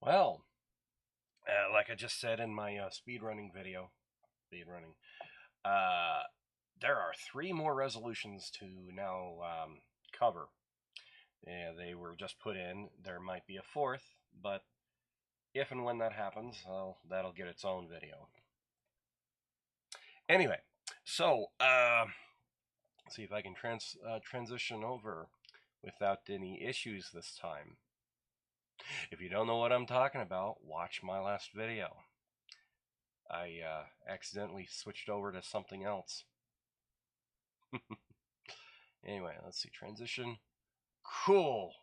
Well, like I just said in my speedrunning video, uh, there are 3 more resolutions to now cover. Yeah, they were just put in. There might be a 4th, but if and when that happens, well, that'll get its own video. Anyway, so let's see if I can transition over without any issues this time. If you don't know what I'm talking about, watch my last video. I accidentally switched over to something else. Anyway, let's see. Transition. Cool.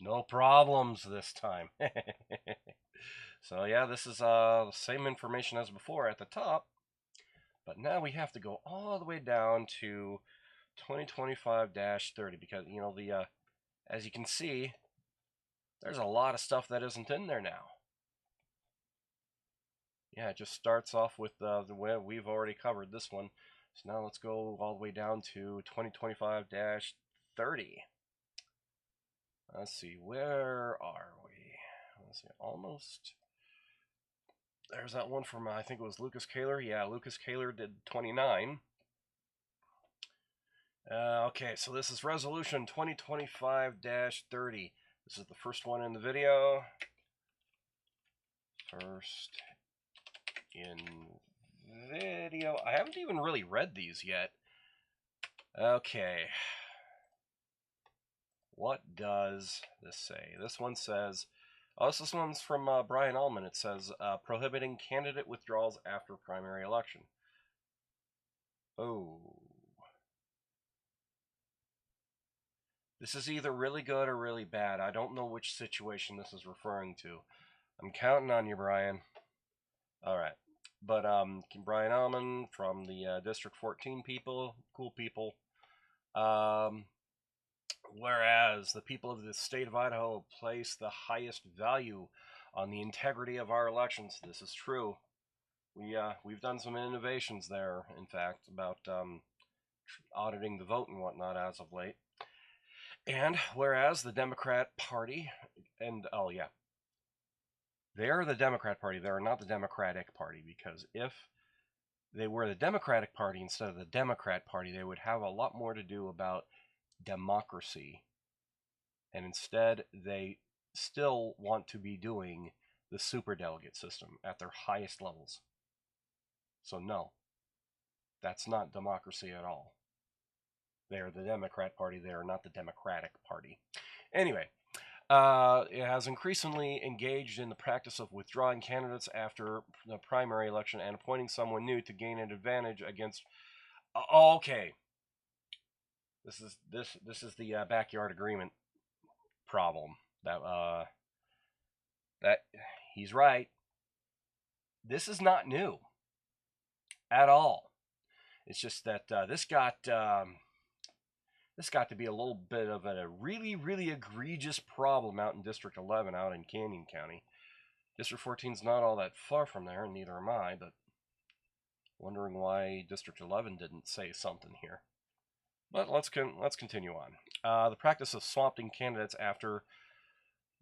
No problems this time. So yeah, this is the same information as before at the top, but now we have to go all the way down to 2025-30 because, you know, the as you can see, there's a lot of stuff that isn't in there now. Yeah, it just starts off with the way we've already covered this one. So now let's go all the way down to 2025-30. Let's see, where are we? Let's see, almost. There's that one from, I think it was Lucas Kaler. Yeah, Lucas Kaler did 29. Okay, so this is resolution 2025-30. This is the first one in the video. First in video. I haven't even really read these yet. Okay. What does this say? This one says, oh, this one's from Brian Allman. It says, prohibiting candidate withdrawals after primary election. Oh. This is either really good or really bad. I don't know which situation this is referring to. I'm counting on you, Brian. Alright. But Brian Allman from the District 14 people, cool people. Whereas the people of the state of Idaho place the highest value on the integrity of our elections. This is true. We've done some innovations there, in fact, about auditing the vote and whatnot as of late. And whereas the Democrat Party, and oh yeah, they are the Democrat Party. They are not the Democratic Party, because if they were the Democratic Party instead of the Democrat Party, they would have a lot more to do about democracy. And instead, they still want to be doing the superdelegate system at their highest levels. So no, that's not democracy at all. They are the Democrat Party. They are not the Democratic Party. Anyway, it has increasingly engaged in the practice of withdrawing candidates after the primary election and appointing someone new to gain an advantage against. Okay, this is the backyard agreement problem. That he's right. This is not new at all. It's just that this got to be a little bit of a really, really egregious problem out in District 11 out in Canyon County. District 14 is not all that far from there, and neither am I, but wondering why District 11 didn't say something here. But let's continue on. The practice of swapping candidates after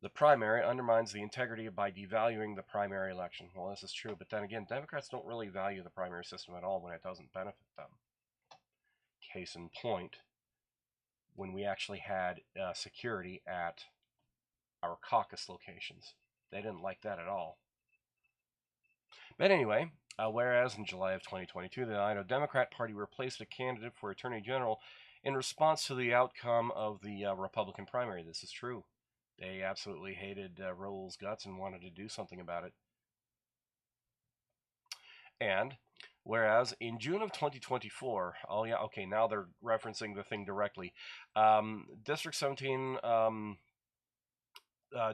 the primary undermines the integrity by devaluing the primary election. Well, this is true, but then again, Democrats don't really value the primary system at all when it doesn't benefit them. Case in point, when we actually had security at our caucus locations. They didn't like that at all. But anyway, whereas in July of 2022, the Idaho Democrat Party replaced a candidate for Attorney General in response to the outcome of the Republican primary. This is true. They absolutely hated Raul's guts and wanted to do something about it. And whereas in June of 2024, oh yeah, okay, now they're referencing the thing directly. District 17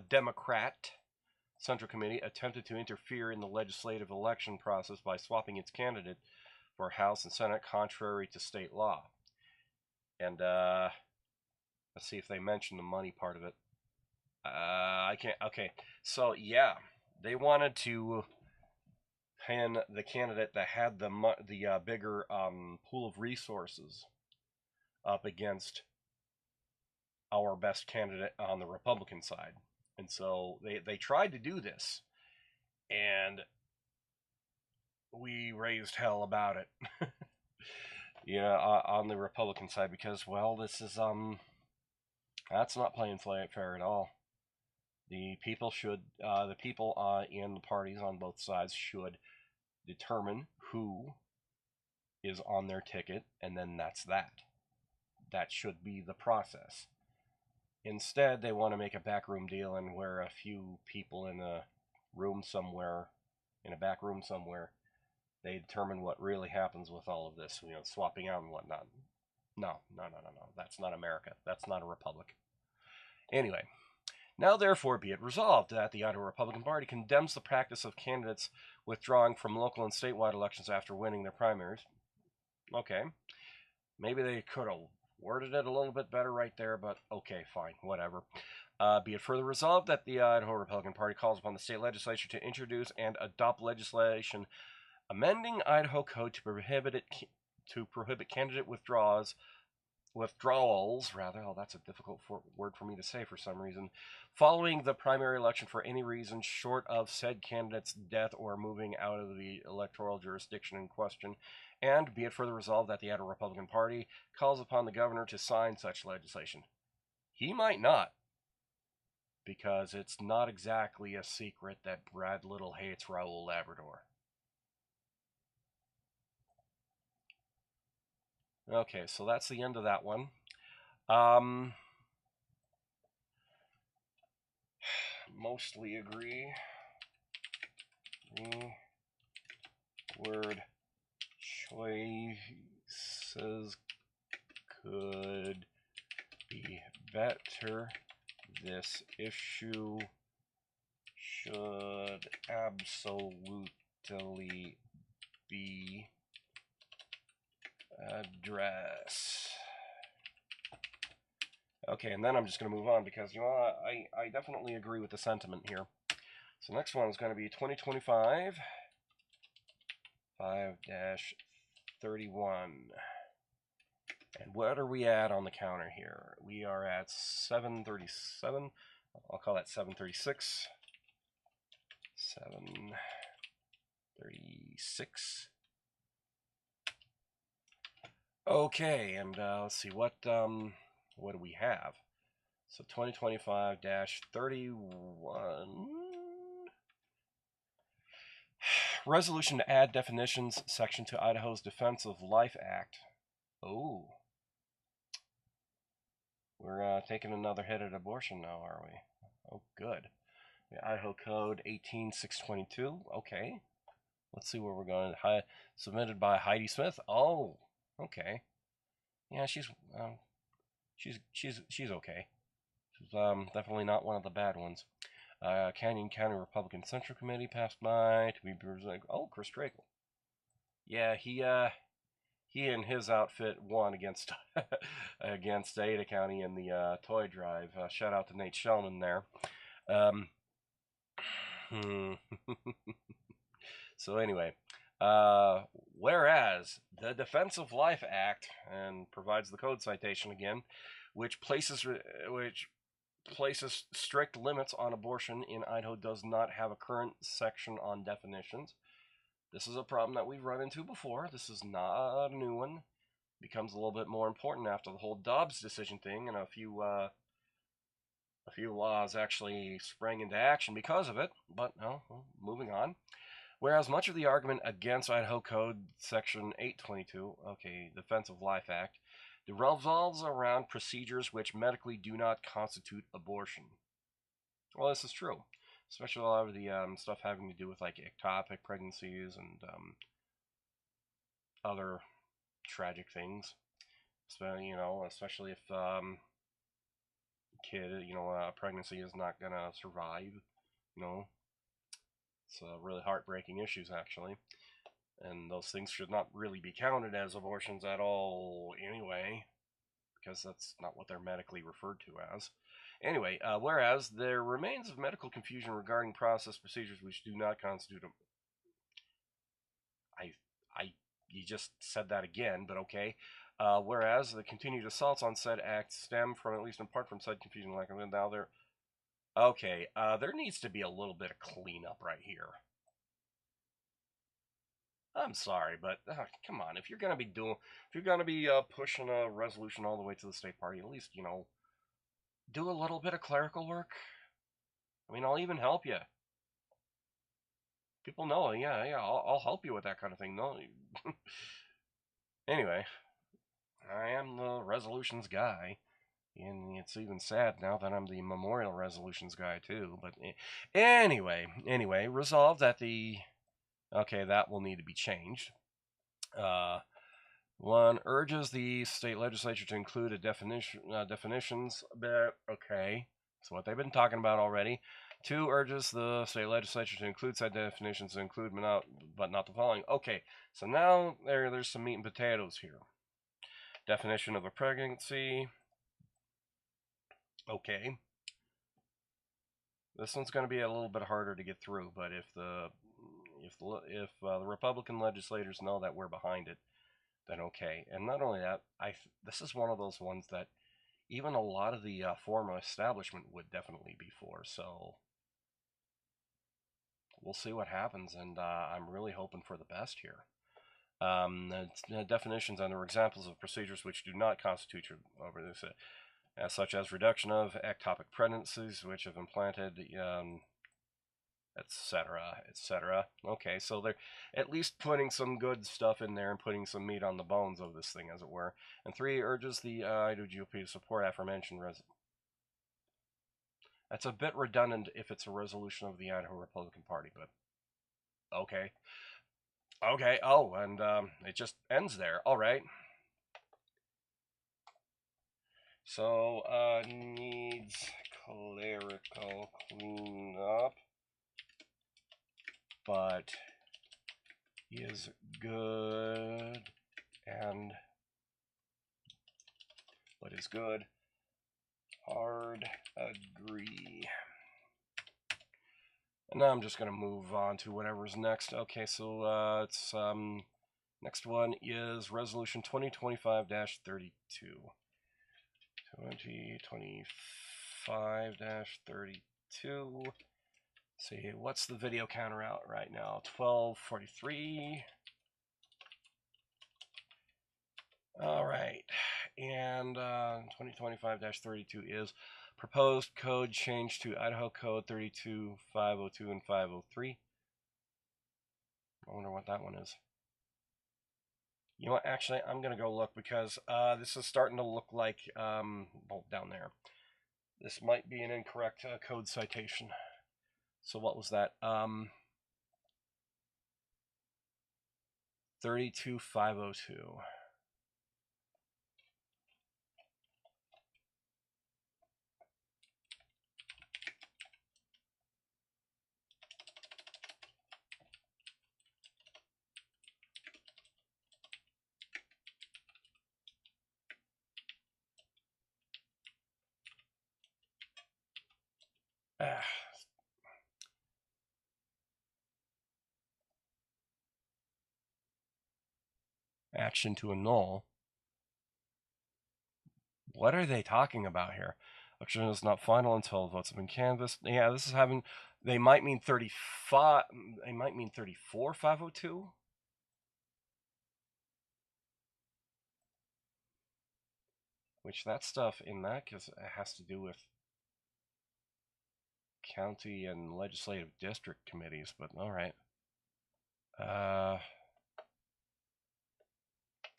Democrat Central Committee attempted to interfere in the legislative election process by swapping its candidate for House and Senate contrary to state law. And let's see if they mention the money part of it. I can't. Okay, so yeah, they wanted to pin the candidate that had the bigger pool of resources up against our best candidate on the Republican side. And so they tried to do this, and we raised hell about it. Yeah, on the Republican side, because, well, this is that's not playing fair at all. The people should the people in the parties on both sides should determine who is on their ticket, and then that's that. That should be the process. Instead, they want to make a backroom deal, and where a few people in a room somewhere, in a back room somewhere, they determine what really happens with all of this, swapping out and whatnot. No. That's not America. That's not a republic. Anyway, now therefore be it resolved that the Idaho Republican Party condemns the practice of candidates withdrawing from local and statewide elections after winning their primaries. Okay. Maybe they could have worded it a little bit better right there, but okay, fine, whatever. Be it further resolved that the Idaho Republican Party calls upon the state legislature to introduce and adopt legislation amending Idaho Code to prohibit candidate withdrawals. Oh, that's a difficult word for me to say for some reason. Following the primary election for any reason short of said candidate's death or moving out of the electoral jurisdiction in question. And be it further resolved that the Idaho Republican Party calls upon the governor to sign such legislation. He might not, because it's not exactly a secret that Brad Little hates Raul Labrador. Okay, so that's the end of that one. Mostly agree. Word choices could be better. This issue should absolutely be addressed. Okay, and then I'm just going to move on because, I definitely agree with the sentiment here. So next one is going to be 2025 5-31. And what are we at on the counter here? We are at 737. I'll call that 736. 736. Okay, and let's see, what do we have? So 2025-31. Resolution to add definitions section to Idaho's Defense of Life Act. Oh. We're taking another hit at abortion now, are we? Oh, good. The Idaho Code 18622. Okay. Let's see where we're going. Submitted by Heidi Smith. Oh, okay. Yeah, she's okay. She's definitely not one of the bad ones. Canyon County Republican Central Committee passed by to be presented. Oh, Chris Drakel. Yeah, he and his outfit won against against Ada County in the toy drive. Shout out to Nate Shellman there. So anyway, whereas the Defense of Life Act, and provides the code citation again, which places strict limits on abortion in Idaho, does not have a current section on definitions. This is a problem that we've run into before. This is not a new one. It becomes a little bit more important after the whole Dobbs decision thing, and a few laws actually sprang into action because of it. But no, moving on. Whereas much of the argument against Idaho Code Section 822, Defense of Life Act, revolves around procedures which medically do not constitute abortion. Well, this is true, especially a lot of the stuff having to do with like ectopic pregnancies and other tragic things. Especially if a pregnancy is not gonna survive. It's really heartbreaking issues actually, and those things should not really be counted as abortions at all anyway, because that's not what they're medically referred to as. Anyway, whereas there remains medical confusion regarding process procedures which do not constitute you just said that again, but okay. Whereas the continued assaults on said act stem from, at least in part, from said confusion. Like now Okay, there needs to be a little bit of cleanup right here. I'm sorry, but come on. If you're gonna be pushing a resolution all the way to the state party, at least do a little bit of clerical work. I mean, I'll even help you. People know, yeah, I'll help you with that kind of thing. No, anyway, I am the resolutions guy, and it's even sad now that I'm the memorial resolutions guy too. But anyway, resolve that that will need to be changed. One urges the state legislature to include definitions. Okay, that's what they've been talking about already. 2 urges the state legislature to include said definitions, but not the following. Okay, so now there's some meat and potatoes here. Definition of a pregnancy. Okay, this one's going to be a little bit harder to get through, but if the Republican legislators know that we're behind it, then okay. And not only that, this is one of those ones that even a lot of the former establishment would definitely be for. So we'll see what happens, and I'm really hoping for the best here. Definitions under examples of procedures which do not constitute over this, such as reduction of ectopic pregnancies which have implanted, etc. Okay, so they're at least putting some good stuff in there and putting some meat on the bones of this thing, as it were. And 3 urges the IDGOP to support aforementioned That's a bit redundant if it's a resolution of the Idaho Republican Party, but okay. Okay, oh, and it just ends there. All right. So, needs clerical cleanup, but is good hard agree. And now I'm just going to move on to whatever's next. Okay, so it's next one is resolution 2025-32. 2025-32. See, what's the video counter out right now? 1243. All right, and 2025-32 is proposed code change to Idaho Code 32502 and 503. I wonder what that one is. You know what, actually, I'm going to go look because this is starting to look like, well, down there. This might be an incorrect code citation. So what was that? 32502. Action to annul. What are they talking about here? Action is not final until votes have been canvassed. Yeah, this is having. They might mean 35. They might mean 34-502. Which that stuff in that has to do with county and legislative district committees. But all right.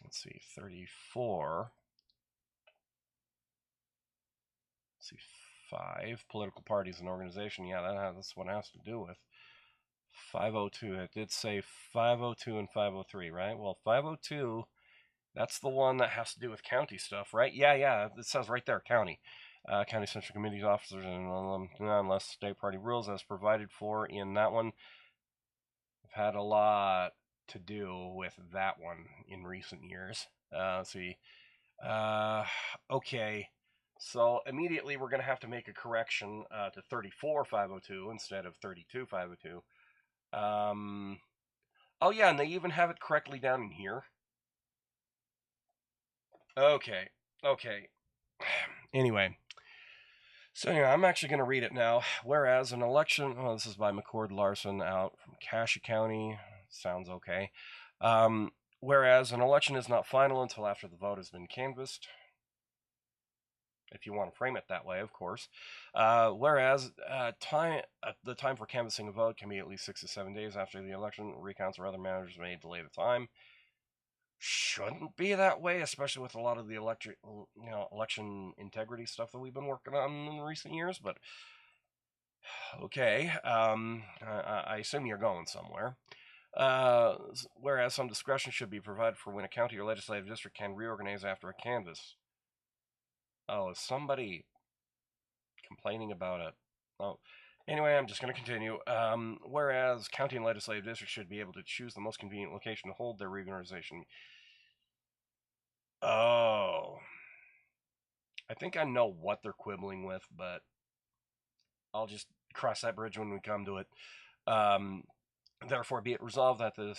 Let's see, 34. Let's see, 5 political parties and organization. Yeah, that's what it has to do with. 502. It did say 502 and 503, right? Well, 502, that's the one that has to do with county stuff, right? Yeah, it says right there, county. County Central Committee's officers, unless state party rules as provided for in that one. I've had a lot to do with that one in recent years. Let's see. Okay. So immediately we're going to have to make a correction to 34-502 instead of 32-502. Oh yeah, and they even have it correctly down in here. Okay. Anyway. So anyway, I'm actually going to read it now. Whereas an election, oh, this is by McCord Larson out from Cassia County. Sounds okay. Whereas an election is not final until after the vote has been canvassed. If you want to frame it that way, of course. Whereas the time for canvassing a vote can be at least 6 to 7 days after the election. Recounts or other matters may delay the time. Shouldn't be that way, especially with a lot of the election integrity stuff that we've been working on in recent years. But okay, I assume you're going somewhere. Whereas some discretion should be provided for when a county or legislative district can reorganize after a canvass. Oh, is somebody complaining about it? Oh, anyway, I'm just going to continue. Whereas county and legislative districts should be able to choose the most convenient location to hold their reorganization. Oh, I think I know what they're quibbling with, but I'll just cross that bridge when we come to it. Therefore, be it resolved that the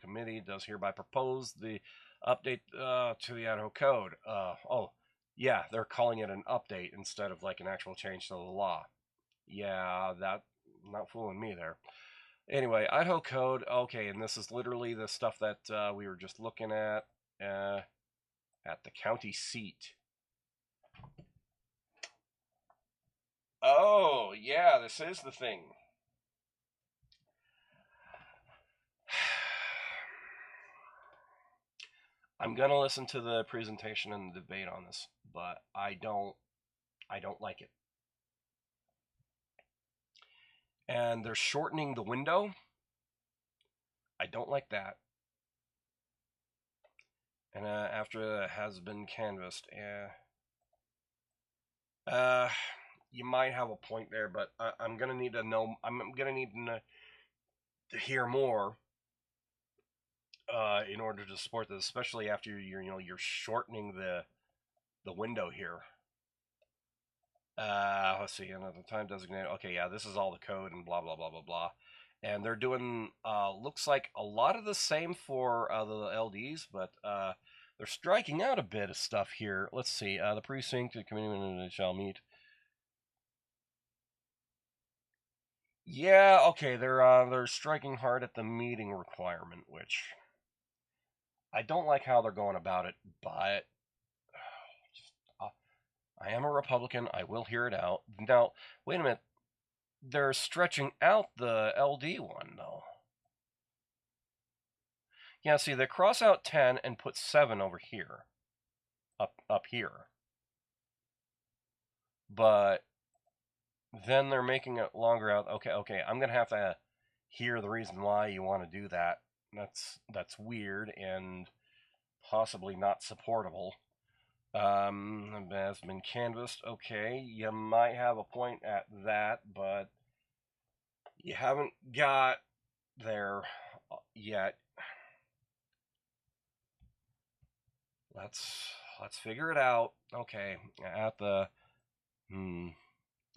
committee does hereby propose the update to the Idaho Code. Oh, yeah, they're calling it an update instead of like an actual change to the law. Yeah, that not fooling me there. Anyway, Idaho Code. Okay, and this is literally the stuff that we were just looking at the county seat. Oh, yeah, this is the thing. I'm gonna listen to the presentation and the debate on this, but I don't like it. And they're shortening the window. I don't like that. And after it has been canvassed, you might have a point there, but I'm gonna need to know. I'm gonna need to hear more in order to support this, especially after you're shortening the window here. Let's see, another time designated. Okay, yeah, this is all the code and blah blah blah blah blah. And they're doing looks like a lot of the same for the LDs, but they're striking out a bit of stuff here. Let's see, the precinct and committee shall meet. Yeah, okay, they're striking hard at the meeting requirement, which I don't like how they're going about it, but I am a Republican. I will hear it out. Now, wait a minute. They're stretching out the LD one, though. Yeah, see, they cross out 10 and put 7 over here. Up here. But then they're making it longer out. Okay, I'm going to have to hear the reason why you want to do that. That's weird and possibly not supportable. Has been canvassed. Okay, you might have a point at that, but you haven't got there yet. Let's figure it out. Okay, at the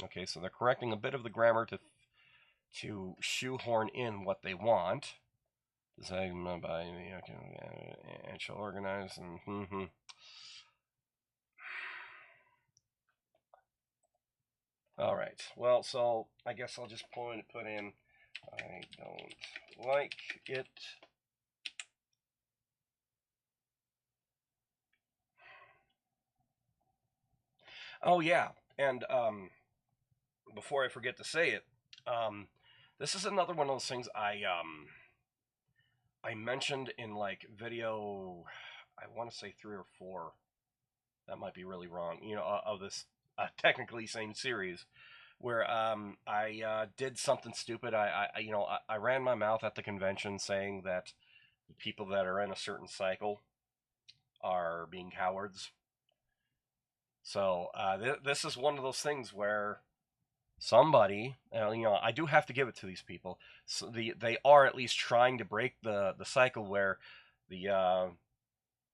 Okay, so they're correcting a bit of the grammar to shoehorn in what they want. Design by and shall organize and All right. Well, so I guess I'll just put in. I don't like it. Oh yeah, and before I forget to say it, this is another one of those things I mentioned in like video. I want to say 3 or 4. That might be really wrong. Of this technically same series, where I did something stupid. I ran my mouth at the convention saying that the people that are in a certain cycle are being cowards. So this is one of those things where somebody, I do have to give it to these people. So they are at least trying to break the cycle where the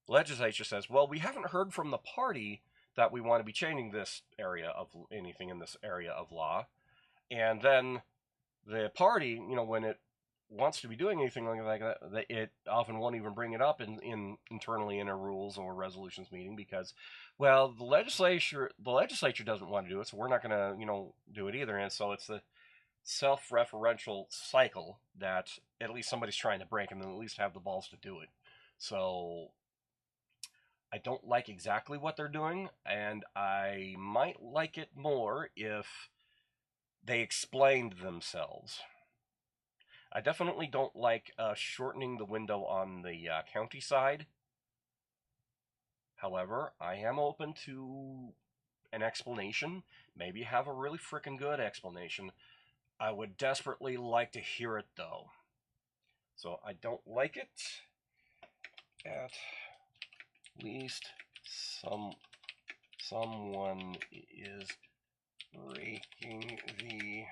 legislature says, well, we haven't heard from the party that we want to be changing this area of anything in this area of law. And then the party, when it wants to be doing anything like that, it often won't even bring it up in internally in a rules or resolutions meeting because, well, the legislature doesn't want to do it, so we're not going to do it either. And so it's the self-referential cycle that at least somebody's trying to break, and then at least have the balls to do it. So I don't like exactly what they're doing, and I might like it more if they explained themselves. I definitely don't like shortening the window on the county side. However, I am open to an explanation. Maybe have a really freaking good explanation. I would desperately like to hear it, though. So I don't like it. At least someone is breaking the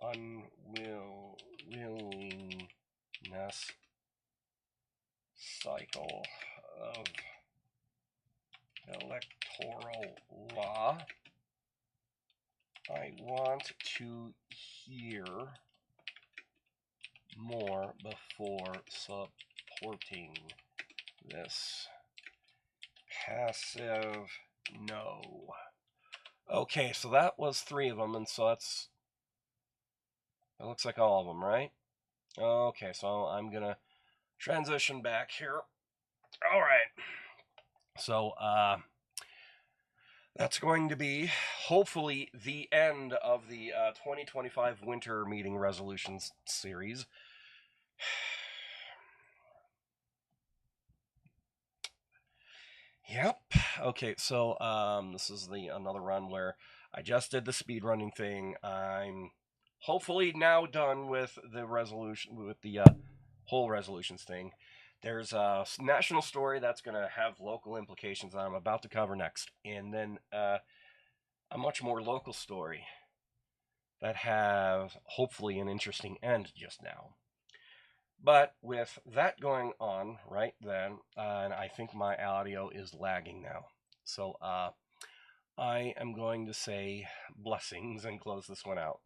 unwillingness cycle of electoral law. I want to hear more before supporting this. Passive no. Okay, so that was 3 of them, and so that looks like all of them, right? Okay, so I'm gonna transition back here. All right. So that's going to be hopefully the end of the 2025 Winter Meeting Resolutions series. Yep. Okay, so this is another run where I just did the speed running thing. I'm hopefully now done with the whole resolutions thing. There's a national story that's going to have local implications that I'm about to cover next, and then a much more local story that has hopefully an interesting end just now. But with that going on right then, and I think my audio is lagging now. So I am going to say blessings and close this one out.